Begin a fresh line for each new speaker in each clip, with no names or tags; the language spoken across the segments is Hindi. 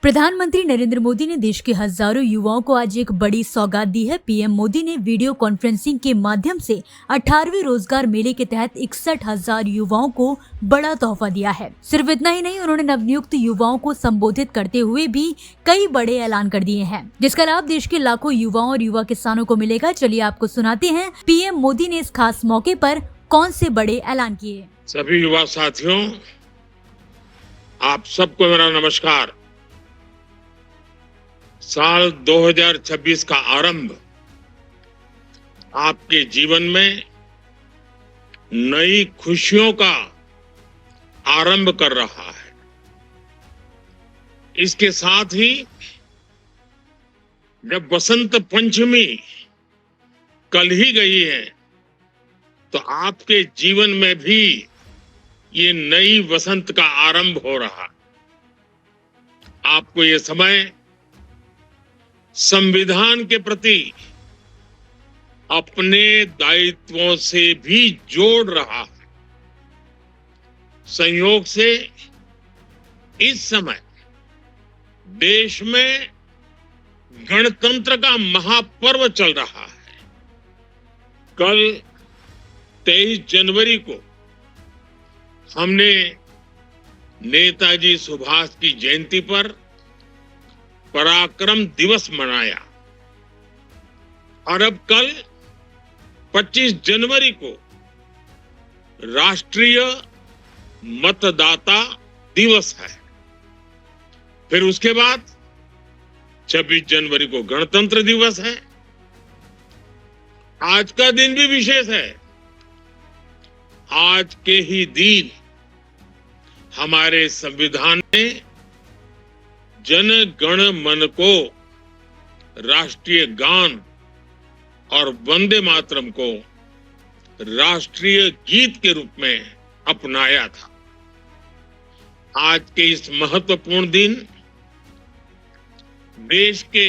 प्रधानमंत्री नरेंद्र मोदी ने देश के हजारों युवाओं को आज एक बड़ी सौगात दी है। पीएम मोदी ने वीडियो कॉन्फ्रेंसिंग के माध्यम से 18वें रोजगार मेले के तहत 61,000 युवाओं को बड़ा तोहफा दिया है। सिर्फ इतना ही नहीं, उन्होंने नवनियुक्त युवाओं को संबोधित करते हुए भी कई बड़े ऐलान कर दिए हैं, जिसका लाभ देश के लाखों युवाओं और युवा किसानों को मिलेगा। चलिए आपको सुनाते हैं पीएम मोदी ने इस खास मौके पर कौन से बड़े ऐलान किए।
सभी युवा साथियों, आप सबको मेरा नमस्कार। साल 2026 का आरंभ आपके जीवन में नई खुशियों का आरंभ कर रहा है। इसके साथ ही जब बसंत पंचमी कल ही गई है, तो आपके जीवन में भी ये नई वसंत का आरंभ हो रहा है। आपको ये समय संविधान के प्रति अपने दायित्वों से भी जोड़ रहा है। संयोग से इस समय देश में गणतंत्र का महापर्व चल रहा है। कल 23 जनवरी को हमने नेताजी सुभाष की जयंती पर पराक्रम दिवस मनाया और अब कल 25 जनवरी को राष्ट्रीय मतदाता दिवस है। फिर उसके बाद 26 जनवरी को गणतंत्र दिवस है। आज का दिन भी विशेष है। आज के ही दिन हमारे संविधान ने जन गण मन को राष्ट्रीय गान और वंदे मातरम को राष्ट्रीय गीत के रूप में अपनाया था। आज के इस महत्वपूर्ण दिन देश के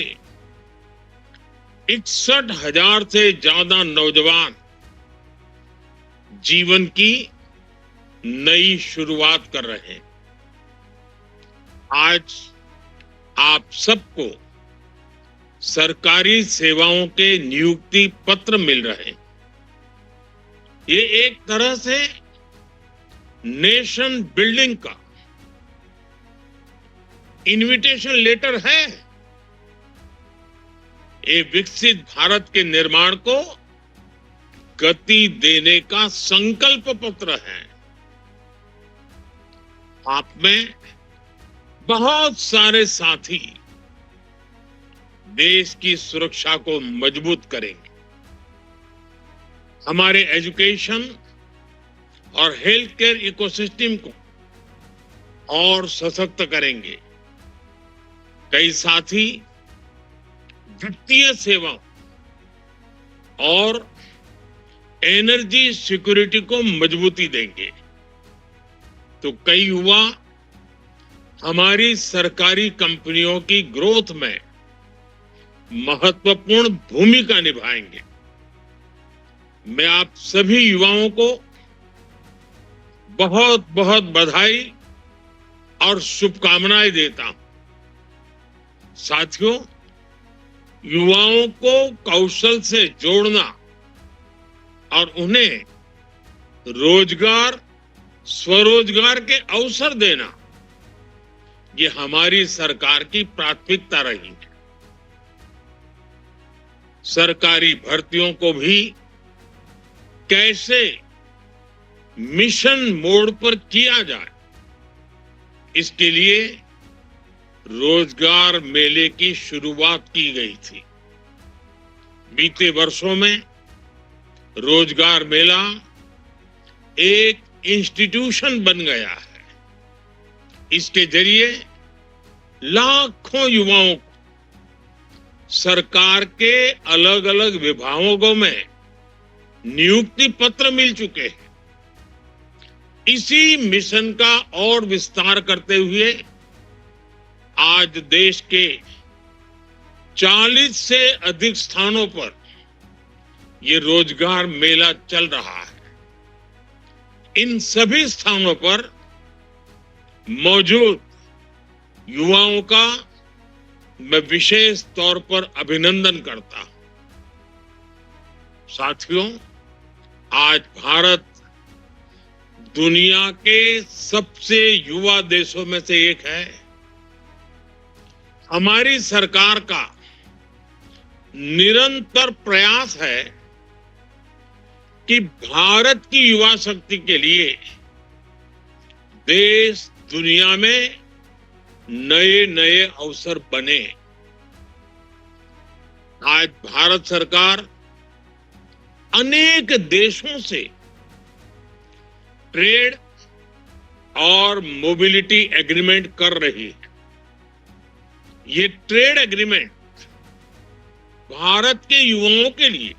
61,000 से ज्यादा नौजवान जीवन की नई शुरुआत कर रहे हैं। आज आप सबको सरकारी सेवाओं के नियुक्ति पत्र मिल रहे हैं। ये एक तरह से नेशन बिल्डिंग का इनविटेशन लेटर है। ये विकसित भारत के निर्माण को गति देने का संकल्प पत्र है। आप में बहुत सारे साथी देश की सुरक्षा को मजबूत करेंगे, हमारे एजुकेशन और हेल्थ केयर इकोसिस्टम को और सशक्त करेंगे। कई साथी वित्तीय सेवाओं और एनर्जी सिक्योरिटी को मजबूती देंगे, तो कई युवा हमारी सरकारी कंपनियों की ग्रोथ में महत्वपूर्ण भूमिका निभाएंगे। मैं आप सभी युवाओं को बहुत बहुत बधाई और शुभकामनाएं देता हूं। साथियों, युवाओं को कौशल से जोड़ना और उन्हें रोजगार, स्वरोजगार के अवसर देना, ये हमारी सरकार की प्राथमिकता रही है। सरकारी भर्तियों को भी कैसे मिशन मोड पर किया जाए, इसके लिए रोजगार मेले की शुरुआत की गई थी। बीते वर्षों में रोजगार मेला एक इंस्टीट्यूशन बन गया है। इसके जरिए लाखों युवाओं को सरकार के अलग अलग विभागों में नियुक्ति पत्र मिल चुके हैं। इसी मिशन का और विस्तार करते हुए आज देश के 40 से अधिक स्थानों पर ये रोजगार मेला चल रहा है। इन सभी स्थानों पर मौजूद युवाओं का मैं विशेष तौर पर अभिनंदन करता हूं। साथियों, आज भारत दुनिया के सबसे युवा देशों में से एक है। हमारी सरकार का निरंतर प्रयास है कि भारत की युवा शक्ति के लिए देश दुनिया में नए नए अवसर बने। आज भारत सरकार अनेक देशों से ट्रेड और मोबिलिटी एग्रीमेंट कर रही है। ये ट्रेड एग्रीमेंट भारत के युवाओं के लिए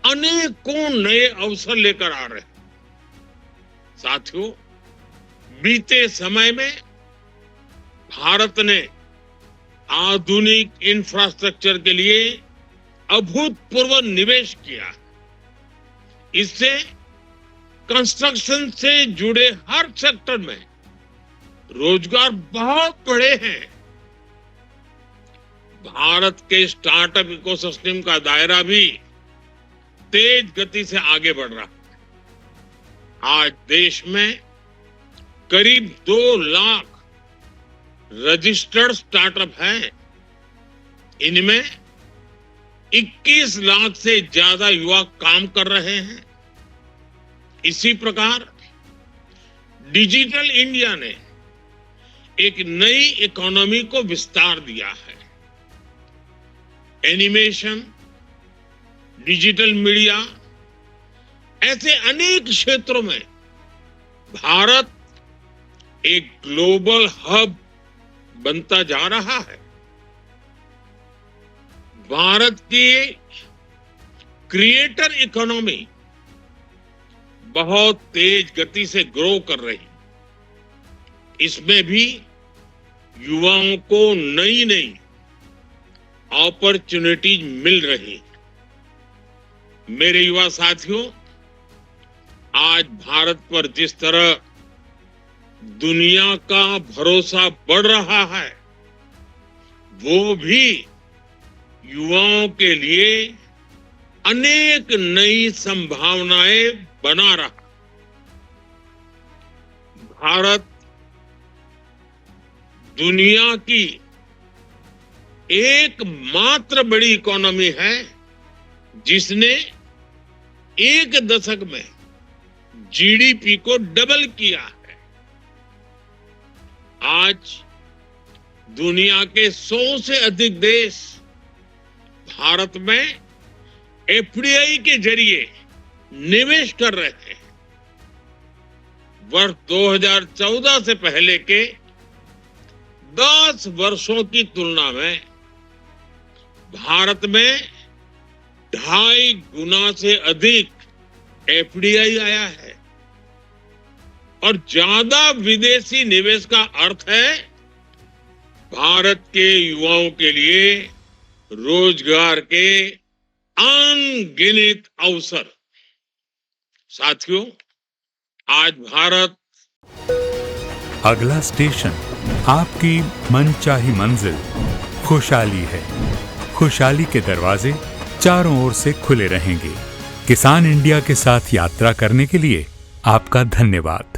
अनेकों नए अवसर लेकर आ रहे हैं। साथियों, बीते समय में भारत ने आधुनिक इंफ्रास्ट्रक्चर के लिए अभूतपूर्व निवेश किया। इससे कंस्ट्रक्शन से जुड़े हर सेक्टर में रोजगार बहुत बढ़े हैं। भारत के स्टार्टअप इकोसिस्टम का दायरा भी तेज गति से आगे बढ़ रहा है। आज देश में करीब 2 लाख रजिस्टर्ड स्टार्टअप हैं। इनमें 21 लाख से ज्यादा युवा काम कर रहे हैं। इसी प्रकार डिजिटल इंडिया ने एक नई इकोनॉमी को विस्तार दिया है। एनिमेशन, डिजिटल मीडिया, ऐसे अनेक क्षेत्रों में भारत एक ग्लोबल हब बनता जा रहा है। भारत की क्रिएटर इकोनॉमी बहुत तेज गति से ग्रो कर रही। इसमें भी युवाओं को नई नई अपॉर्चुनिटीज मिल रही। मेरे युवा साथियों, आज भारत पर जिस तरह दुनिया का भरोसा बढ़ रहा है, वो भी युवाओं के लिए अनेक नई संभावनाएं बना रहा। भारत दुनिया की एकमात्र बड़ी इकोनॉमी है जिसने एक दशक में जीडीपी को डबल किया है। आज दुनिया के 100 से अधिक देश भारत में एफडीआई के जरिए निवेश कर रहे हैं। वर्ष 2014 से पहले के 10 वर्षों की तुलना में भारत में 2.5 गुना से अधिक एफडीआई आया है। और ज्यादा विदेशी निवेश का अर्थ है भारत के युवाओं के लिए रोजगार के अनगिनत अवसर। साथियों, आज भारत
अगला स्टेशन आपकी मनचाही मंजिल खुशहाली है। खुशहाली के दरवाजे चारों ओर से खुले रहेंगे। किसान इंडिया के साथ यात्रा करने के लिए आपका धन्यवाद।